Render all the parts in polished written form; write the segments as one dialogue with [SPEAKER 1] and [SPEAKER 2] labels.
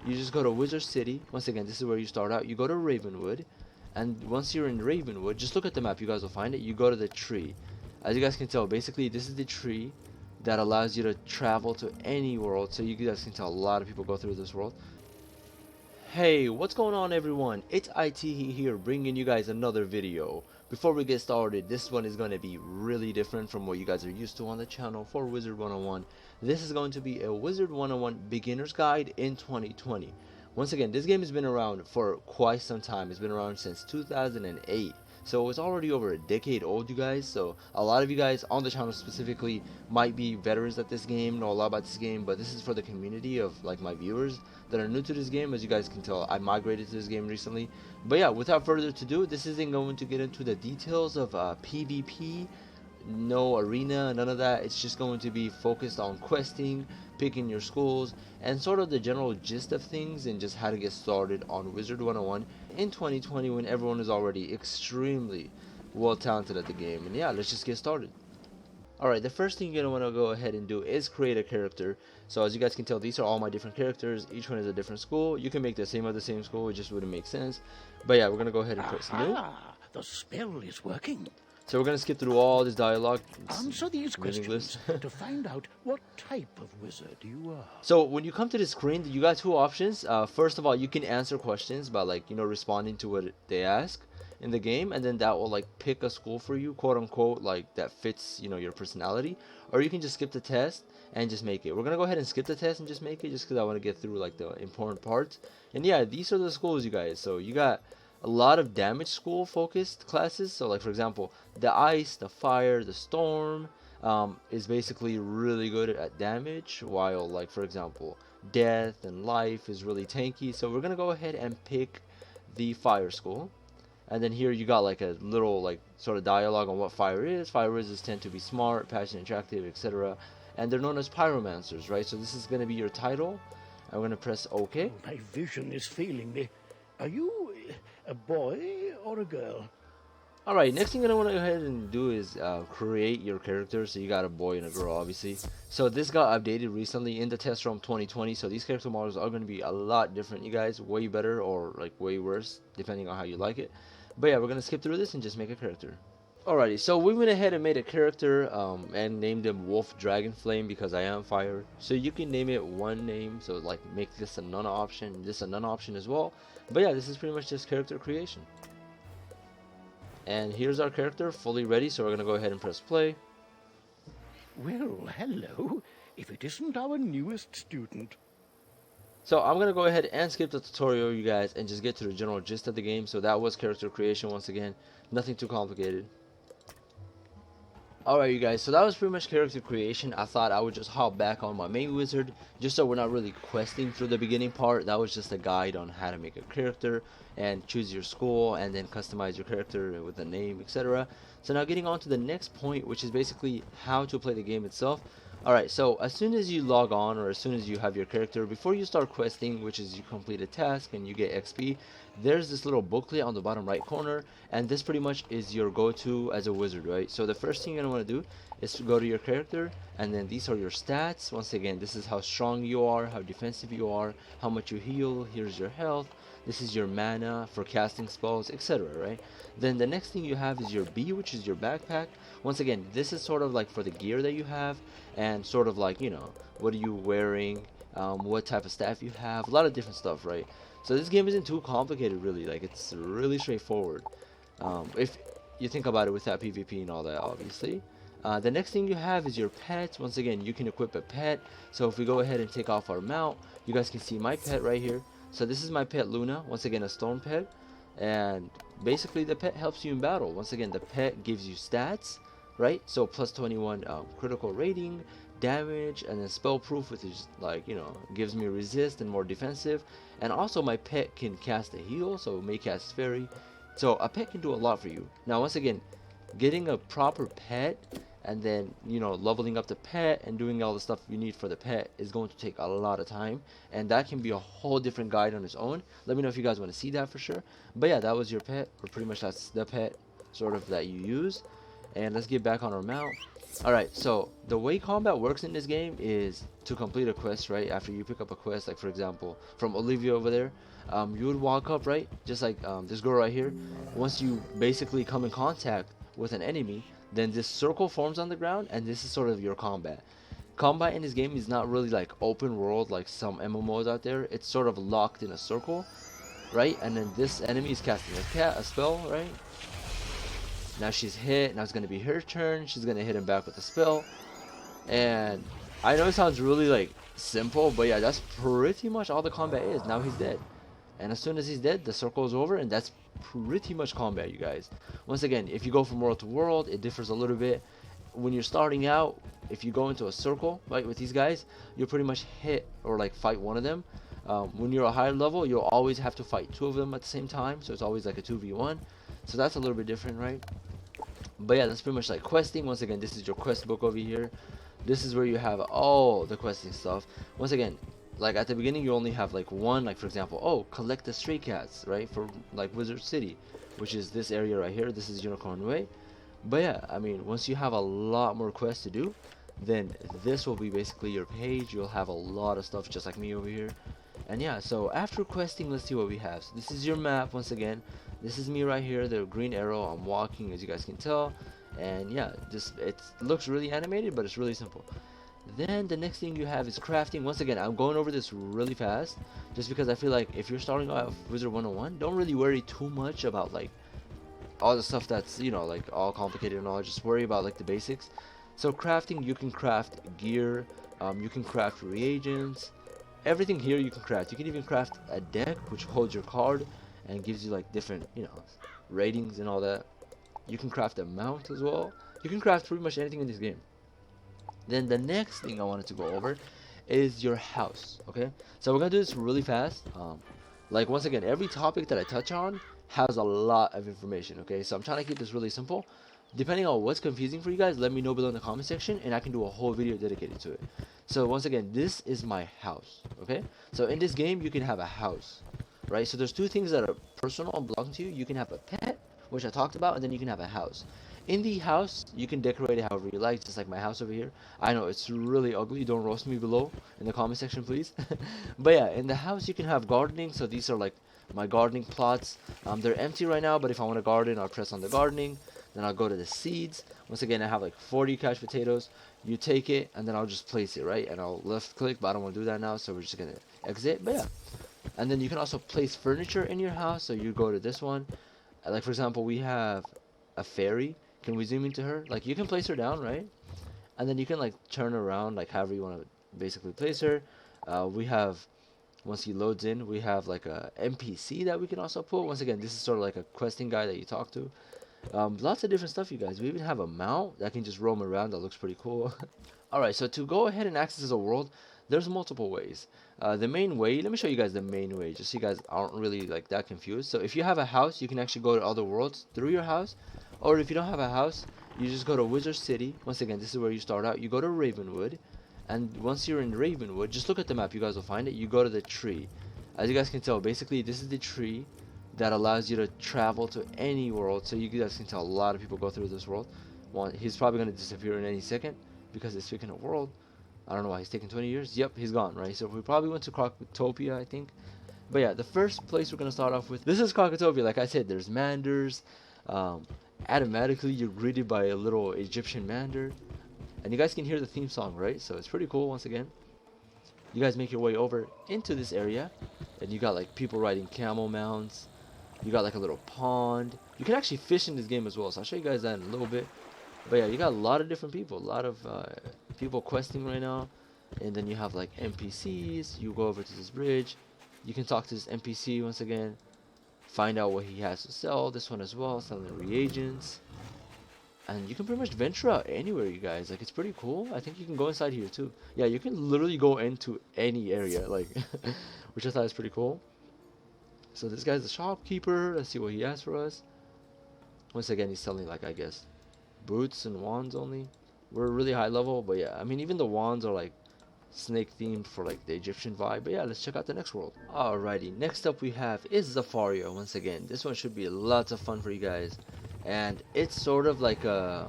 [SPEAKER 1] you just go to Wizard City. Once again, this is where you start out. You go to Ravenwood, and once you're in Ravenwood, just look at the map, you guys will find it. You go to the tree. As you guys can tell, basically this is the tree that allows you to travel to any world. So you guys can tell a lot of people go through this world. Hey, what's going on everyone? It's IT here, bringing you guys another video. Before we get started, this one is going to be really different from what you guys are used to on the channel for Wizard101. This is going to be a Wizard101 beginner's guide in 2020. Once again, this game has been around for quite some time. It's been around since 2008. So it's already over a decade old, you guys. So a lot of you guys on the channel specifically might be veterans at this game, know a lot about this game, but this is for the community of like my viewers that are new to this game. As you guys can tell, I migrated to this game recently. But yeah, without further ado, this isn't going to get into the details of PvP, no arena, none of that. It's just going to be focused on questing, picking your schools, and sort of the general gist of things, and just how to get started on Wizard101 in 2020 when everyone is already extremely well talented at the game. And yeah, let's just get started. Alright, the first thing you're going to want to go ahead and do is create a character. So as you guys can tell, these are all my different characters. Each one is a different school. You can make the same of the same school, it just wouldn't make sense. But yeah, we're going to go ahead and press new.
[SPEAKER 2] The spell is working.
[SPEAKER 1] So we're going to skip through all this dialogue.
[SPEAKER 2] Answer these questions to find out what type of wizard you are.
[SPEAKER 1] So when you come to this screen, you got two options. First of all, you can answer questions by like, responding to what they ask in the game, and then that will like pick a school for you, quote unquote, like that fits, your personality. Or you can just skip the test and just make it. We're going to go ahead and skip the test and just make it, just because I want to get through like the important parts. And yeah, these are the schools, you guys. So you got a lot of damage school focused classes. So like for example, the ice, the fire, the storm is basically really good at damage, while like for example death and life is really tanky. So we're gonna go ahead and pick the fire school. And then here you got like a little like sort of dialogue on what fire is. Fire wizards tend to be smart, passionate, attractive, etc. And they're known as pyromancers, right? So this is gonna be your title. I'm gonna press OK.
[SPEAKER 2] My vision is failing me. Are you a boy or a girl?
[SPEAKER 1] Alright, next thing you're going to want to go ahead and do is create your character. So you got a boy and a girl, obviously. So this got updated recently in the test ROM 2020. So these character models are going to be a lot different, you guys. Way better or like way worse, depending on how you like it. But yeah, we're going to skip through this and just make a character. Alrighty, so we went ahead and made a character and named him Wolf Dragonflame because I am fire. So you can name it one name, so like make this a none option, this a none option as well. But yeah, this is pretty much just character creation. And here's our character fully ready, so we're going to go ahead and press play.
[SPEAKER 2] Well, hello, if it isn't our newest student.
[SPEAKER 1] So I'm going to go ahead and skip the tutorial, you guys, and just get to the general gist of the game. So that was character creation once again, nothing too complicated. Alright you guys, so that was pretty much character creation. I thought I would just hop back on my main wizard, just so we're not really questing through the beginning part. That was just a guide on how to make a character and choose your school and then customize your character with a name, etc. So now getting on to the next point, which is basically how to play the game itself. Alright, so as soon as you log on, or as soon as you have your character, before you start questing, which is you complete a task and you get XP, there's this little booklet on the bottom right corner, and this pretty much is your go-to as a wizard, right? So the first thing you're going to want to do is to go to your character, and then these are your stats. Once again, this is how strong you are, how defensive you are, how much you heal, here's your health, this is your mana for casting spells, etc., right? Then the next thing you have is your B, which is your backpack. Once again, this is sort of like for the gear that you have, and sort of like, what are you wearing, what type of staff you have, a lot of different stuff, right? So this game isn't too complicated, really. Like, it's really straightforward, if you think about it without PvP and all that, obviously. The next thing you have is your pets. Once again, you can equip a pet. So if we go ahead and take off our mount, you guys can see my pet right here. So this is my pet Luna, once again a stone pet, and basically the pet helps you in battle. Once again, the pet gives you stats, right? So plus 21 critical rating, damage, and then spell proof, which is like, gives me resist and more defensive. And also my pet can cast a heal, so it may cast fairy. So a pet can do a lot for you. Now once again, getting a proper pet and then leveling up the pet and doing all the stuff you need for the pet is going to take a lot of time, and that can be a whole different guide on its own. Let me know if you guys want to see that for sure. But yeah, that was your pet, or pretty much that's the pet sort of that you use. And let's get back on our mount. Alright, so the way combat works in this game is to complete a quest, right? After you pick up a quest, like for example, from Olivia over there, you would walk up, right? Just like this girl right here. Once you basically come in contact with an enemy, then this circle forms on the ground, and this is sort of your combat. Combat in this game is not really like open world like some MMOs out there. It's sort of locked in a circle, right? And then this enemy is casting a spell, right? Now she's hit. Now it's gonna be her turn. She's gonna hit him back with a spell. And I know it sounds really like simple, but yeah, that's pretty much all the combat is. Now he's dead. And as soon as he's dead, the circle is over, and that's pretty much combat, you guys. Once again, if you go from world to world, it differs a little bit. When you're starting out, if you go into a circle, right, with these guys, you'll pretty much hit or like fight one of them. When you're a higher level, you'll always have to fight two of them at the same time, so it's always like a 2v1. So that's a little bit different, right? But yeah, that's pretty much like questing. Once again, this is your quest book over here. This is where you have all the questing stuff. Once again, like at the beginning, you only have like one, like for example, oh, collect the stray cats, right, for like Wizard City, which is this area right here. This is Unicorn Way. But yeah, I mean, once you have a lot more quests to do, then this will be basically your page. You'll have a lot of stuff just like me over here. And yeah, so after questing, let's see what we have. So this is your map. Once again, this is me right here, the green arrow. I'm walking, as you guys can tell. And yeah, just it looks really animated, but it's really simple. Then the next thing you have is crafting. Once again, I'm going over this really fast just because I feel like if you're starting off Wizard 101, don't really worry too much about like all the stuff that's, you know, like all complicated and all. Just worry about like the basics. So crafting, you can craft gear, you can craft reagents, everything here you can craft. You can even craft a deck which holds your card and gives you like different, you know, ratings and all that. You can craft a mount as well. You can craft pretty much anything in this game. Then the next thing I wanted to go over is your house. Okay, so we're gonna do this really fast. Like once again, every topic that I touch on has a lot of information. Okay, so I'm trying to keep this really simple. Depending on what's confusing for you guys, let me know below in the comment section, and I can do a whole video dedicated to it. So once again, this is my house. Okay, so in this game you can have a house, right? So there's two things that are personal and belong to you. You can have a pet, which I talked about, and then you can have a house. In the house, you can decorate it however you like, just like my house over here. I know it's really ugly. Don't roast me below in the comment section, please. But yeah, in the house you can have gardening. So these are like my gardening plots. They're empty right now, but if I want to garden, I'll press on the gardening. Then I'll go to the seeds. Once again, I have like 40 couch potatoes. You take it, and then I'll just place it, right? And I'll left click, but I don't want to do that now, so we're just gonna exit. But yeah, and then you can also place furniture in your house. So you go to this one. Like for example, we have a fairy. Can we zoom into her? Like you can place her down, right? And then you can like turn around like however you want to basically place her. We have, once he loads in, we have like a NPC that we can also put. Once again, this is sort of like a questing guy that you talk to. Lots of different stuff, you guys. We even have a mount that can just roam around. That looks pretty cool. Alright, so to go ahead and access a world, there's multiple ways. The main way, let me show you guys the main way, just so you guys aren't really like that confused. So if you have a house, you can actually go to other worlds through your house. Or if you don't have a house, you just go to Wizard City. Once again, this is where you start out. You go to Ravenwood, and once you're in Ravenwood, just look at the map, you guys will find it. You go to the tree. As you guys can tell, basically this is the tree that allows you to travel to any world. So you guys can tell a lot of people go through this world. He's probably going to disappear in any second because it's speaking of world. I don't know why he's taking 20 years. Yep, he's gone, right? So we probably went to Crocotopia, I think. But yeah, the first place we're going to start off with, this is Crocotopia. Like I said, there's manders. Automatically you're greeted by a little Egyptian mander, and you guys can hear the theme song, right? So it's pretty cool. Once again, you guys make your way over into this area, and you got like people riding camel mounts. You got like a little pond. You can actually fish in this game as well, so I'll show you guys that in a little bit. But yeah, you got a lot of different people, a lot of people questing right now. And then you have like NPCs. You go over to this bridge, you can talk to this NPC once again, find out what he has to sell. This one as well, selling reagents. And you can pretty much venture out anywhere, you guys. Like, it's pretty cool. I think you can go inside here too. Yeah, you can literally go into any area, like which I thought is pretty cool. So this guy's the shopkeeper. Let's see what he has for us. Once again, he's selling like, I guess, boots and wands only. We're really high level, but yeah, I mean, even the wands are like snake themed for like the Egyptian vibe. But yeah, let's check out the next world. Alrighty, next up we have is the Foyer. Once again, this one should be lots of fun for you guys, and it's sort of like a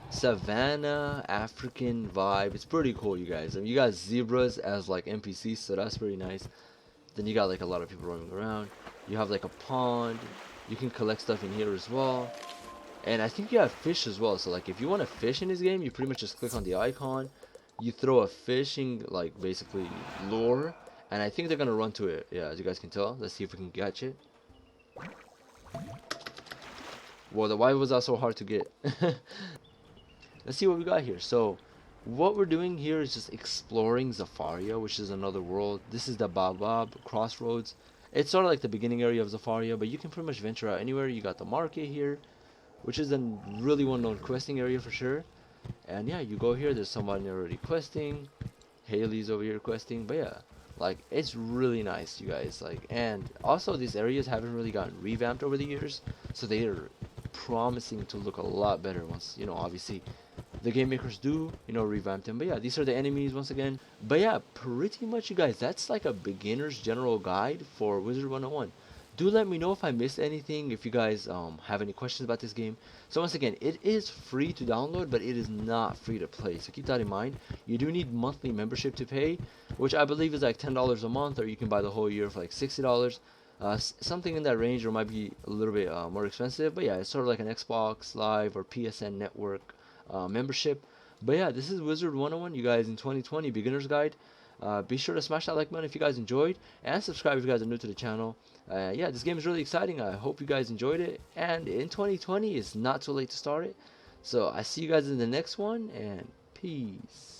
[SPEAKER 1] savannah African vibe. It's pretty cool, you guys. I mean, you got zebras as like NPCs, so that's pretty nice. Then you got like a lot of people roaming around. You have like a pond. You can collect stuff in here as well. And I think you have fish as well. So like if you want to fish in this game, you pretty much just click on the icon. You throw a fishing like basically lure, and I think they're gonna run to it. Yeah, as you guys can tell. Let's see if we can catch it. Well, why was that so hard to get? Let's see what we got here. So what we're doing here is just exploring Zafaria, which is another world. This is the Babab Crossroads. It's sort of like the beginning area of Zafaria, but you can pretty much venture out anywhere. You got the market here, which is a really well-known questing area for sure. And yeah, you go here, there's somebody already questing. Haley's over here questing, but yeah, like it's really nice, you guys. Like, and also these areas haven't really gotten revamped over the years, so they are promising to look a lot better once, you know, obviously the game makers do, you know, revamp them. But yeah, these are the enemies once again. But yeah, pretty much, you guys, that's like a beginner's general guide for Wizard 101. Do let me know if I missed anything, if you guys have any questions about this game. So once again, it is free to download, but it is not free to play, so keep that in mind. You do need monthly membership to pay, which I believe is like $10 a month, or you can buy the whole year for like $60. Something in that range, or might be a little bit more expensive. But yeah, it's sort of like an Xbox Live or PSN network membership. But yeah, this is Wizard 101, you guys, in 2020 beginner's guide. Be sure to smash that like button if you guys enjoyed, and subscribe if you guys are new to the channel. Yeah, this game is really exciting. I hope you guys enjoyed it, and in 2020 it's not too late to start it. So I see you guys in the next one, and peace.